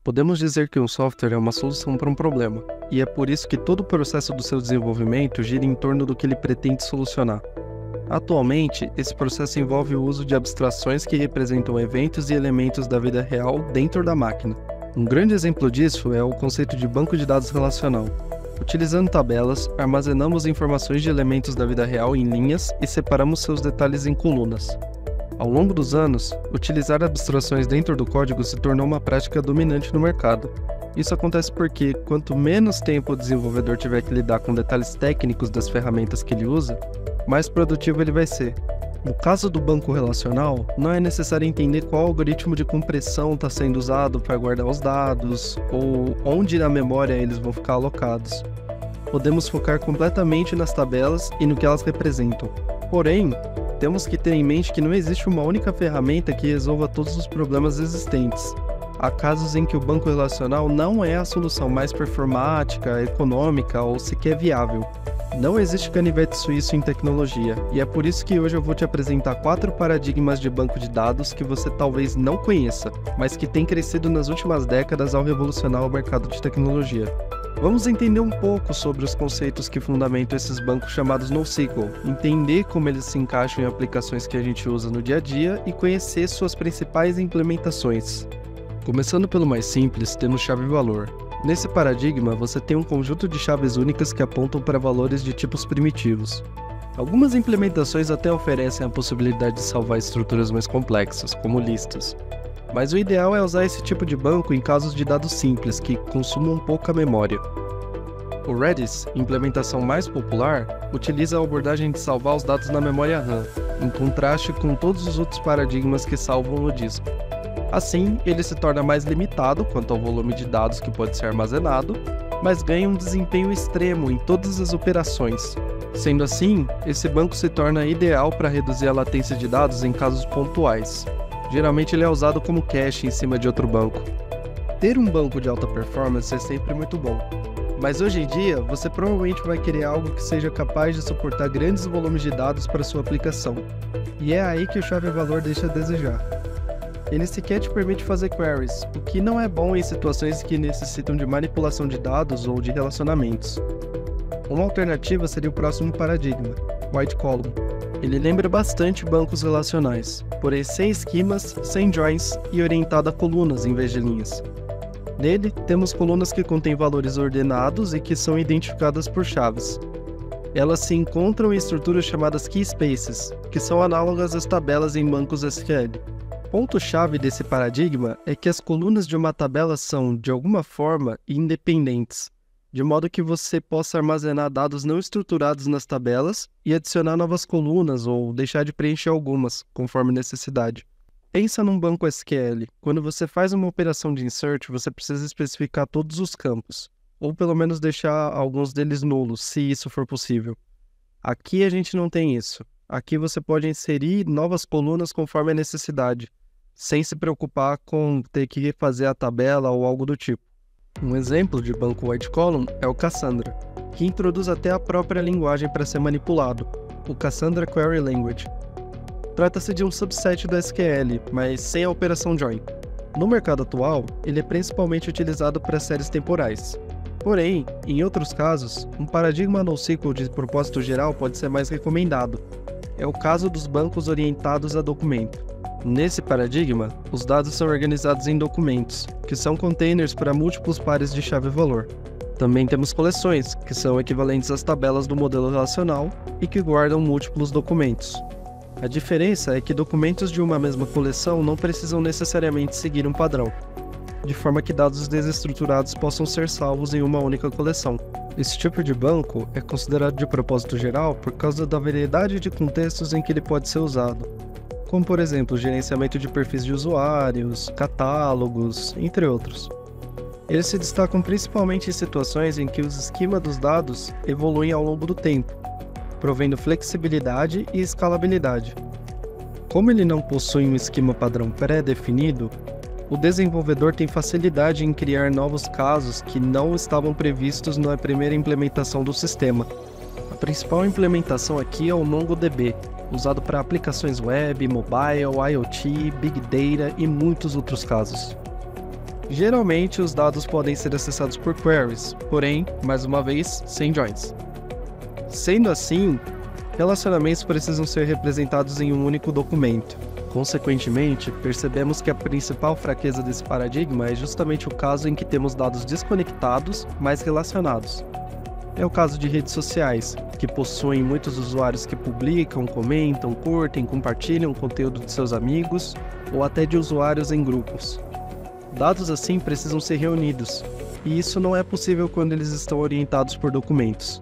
Podemos dizer que um software é uma solução para um problema, e é por isso que todo o processo do seu desenvolvimento gira em torno do que ele pretende solucionar. Atualmente, esse processo envolve o uso de abstrações que representam eventos e elementos da vida real dentro da máquina. Um grande exemplo disso é o conceito de banco de dados relacional. Utilizando tabelas, armazenamos informações de elementos da vida real em linhas e separamos seus detalhes em colunas. Ao longo dos anos, utilizar abstrações dentro do código se tornou uma prática dominante no mercado. Isso acontece porque, quanto menos tempo o desenvolvedor tiver que lidar com detalhes técnicos das ferramentas que ele usa, mais produtivo ele vai ser. No caso do banco relacional, não é necessário entender qual algoritmo de compressão está sendo usado para guardar os dados, ou onde na memória eles vão ficar alocados. Podemos focar completamente nas tabelas e no que elas representam. Porém, temos que ter em mente que não existe uma única ferramenta que resolva todos os problemas existentes. Há casos em que o banco relacional não é a solução mais performática, econômica ou sequer viável. Não existe canivete suíço em tecnologia, e é por isso que hoje eu vou te apresentar 4 paradigmas de banco de dados que você talvez não conheça, mas que têm crescido nas últimas décadas ao revolucionar o mercado de tecnologia. Vamos entender um pouco sobre os conceitos que fundamentam esses bancos chamados NoSQL, entender como eles se encaixam em aplicações que a gente usa no dia a dia e conhecer suas principais implementações. Começando pelo mais simples, temos chave-valor. Nesse paradigma, você tem um conjunto de chaves únicas que apontam para valores de tipos primitivos. Algumas implementações até oferecem a possibilidade de salvar estruturas mais complexas, como listas. Mas o ideal é usar esse tipo de banco em casos de dados simples, que consumam pouca memória. O Redis, implementação mais popular, utiliza a abordagem de salvar os dados na memória RAM, em contraste com todos os outros paradigmas que salvam no disco. Assim, ele se torna mais limitado quanto ao volume de dados que pode ser armazenado, mas ganha um desempenho extremo em todas as operações. Sendo assim, esse banco se torna ideal para reduzir a latência de dados em casos pontuais. Geralmente ele é usado como cache em cima de outro banco. Ter um banco de alta performance é sempre muito bom, mas hoje em dia você provavelmente vai querer algo que seja capaz de suportar grandes volumes de dados para sua aplicação. E é aí que o chave-valor deixa a desejar. Ele sequer te permite fazer queries, o que não é bom em situações que necessitam de manipulação de dados ou de relacionamentos. Uma alternativa seria o próximo paradigma, White Column. Ele lembra bastante bancos relacionais, porém sem esquemas, sem joins e orientado a colunas em vez de linhas. Nele, temos colunas que contêm valores ordenados e que são identificadas por chaves. Elas se encontram em estruturas chamadas key spaces, que são análogas às tabelas em bancos SQL. Ponto-chave desse paradigma é que as colunas de uma tabela são, de alguma forma, independentes, de modo que você possa armazenar dados não estruturados nas tabelas e adicionar novas colunas ou deixar de preencher algumas, conforme necessidade. Pensa num banco SQL. Quando você faz uma operação de insert, você precisa especificar todos os campos, ou pelo menos deixar alguns deles nulos, se isso for possível. Aqui a gente não tem isso. Aqui você pode inserir novas colunas conforme a necessidade, sem se preocupar com ter que fazer a tabela ou algo do tipo. Um exemplo de banco White Column é o Cassandra, que introduz até a própria linguagem para ser manipulado, o Cassandra Query Language. Trata-se de um subset do SQL, mas sem a operação join. No mercado atual, ele é principalmente utilizado para séries temporais. Porém, em outros casos, um paradigma NoSQL de propósito geral pode ser mais recomendado. É o caso dos bancos orientados a documento. Nesse paradigma, os dados são organizados em documentos, que são containers para múltiplos pares de chave-valor. Também temos coleções, que são equivalentes às tabelas do modelo relacional e que guardam múltiplos documentos. A diferença é que documentos de uma mesma coleção não precisam necessariamente seguir um padrão, de forma que dados desestruturados possam ser salvos em uma única coleção. Esse tipo de banco é considerado de propósito geral por causa da variedade de contextos em que ele pode ser usado, como por exemplo gerenciamento de perfis de usuários, catálogos, entre outros. Eles se destacam principalmente em situações em que os esquemas dos dados evoluem ao longo do tempo, provendo flexibilidade e escalabilidade. Como ele não possui um esquema padrão pré-definido, o desenvolvedor tem facilidade em criar novos casos que não estavam previstos na primeira implementação do sistema. A principal implementação aqui é o MongoDB, usado para aplicações web, mobile, IoT, Big Data e muitos outros casos. Geralmente, os dados podem ser acessados por queries, porém, mais uma vez, sem joins. Sendo assim, relacionamentos precisam ser representados em um único documento. Consequentemente, percebemos que a principal fraqueza desse paradigma é justamente o caso em que temos dados desconectados, mas relacionados. É o caso de redes sociais, que possuem muitos usuários que publicam, comentam, curtem, compartilham conteúdo de seus amigos, ou até de usuários em grupos. Dados assim precisam ser reunidos, e isso não é possível quando eles estão orientados por documentos.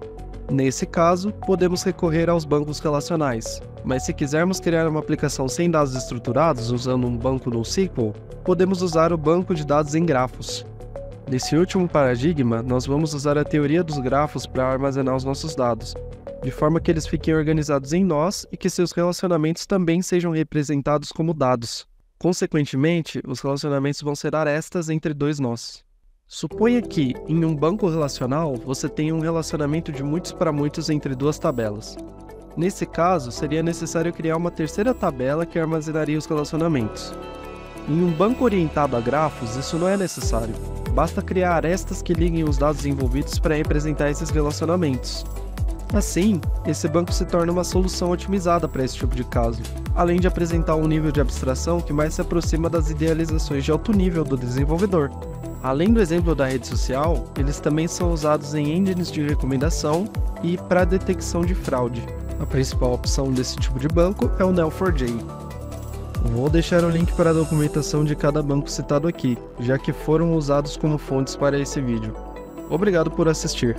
Nesse caso, podemos recorrer aos bancos relacionais, mas se quisermos criar uma aplicação sem dados estruturados usando um banco NoSQL, podemos usar o banco de dados em grafos. Nesse último paradigma, nós vamos usar a teoria dos grafos para armazenar os nossos dados, de forma que eles fiquem organizados em nós e que seus relacionamentos também sejam representados como dados. Consequentemente, os relacionamentos vão ser arestas entre dois nós. Suponha que, em um banco relacional, você tenha um relacionamento de muitos para muitos entre duas tabelas. Nesse caso, seria necessário criar uma terceira tabela que armazenaria os relacionamentos. Em um banco orientado a grafos, isso não é necessário. Basta criar arestas que liguem os dados envolvidos para representar esses relacionamentos. Assim, esse banco se torna uma solução otimizada para esse tipo de caso, além de apresentar um nível de abstração que mais se aproxima das idealizações de alto nível do desenvolvedor. Além do exemplo da rede social, eles também são usados em engines de recomendação e para detecção de fraude. A principal opção desse tipo de banco é o Neo4j. Vou deixar o link para a documentação de cada banco citado aqui, já que foram usados como fontes para esse vídeo. Obrigado por assistir.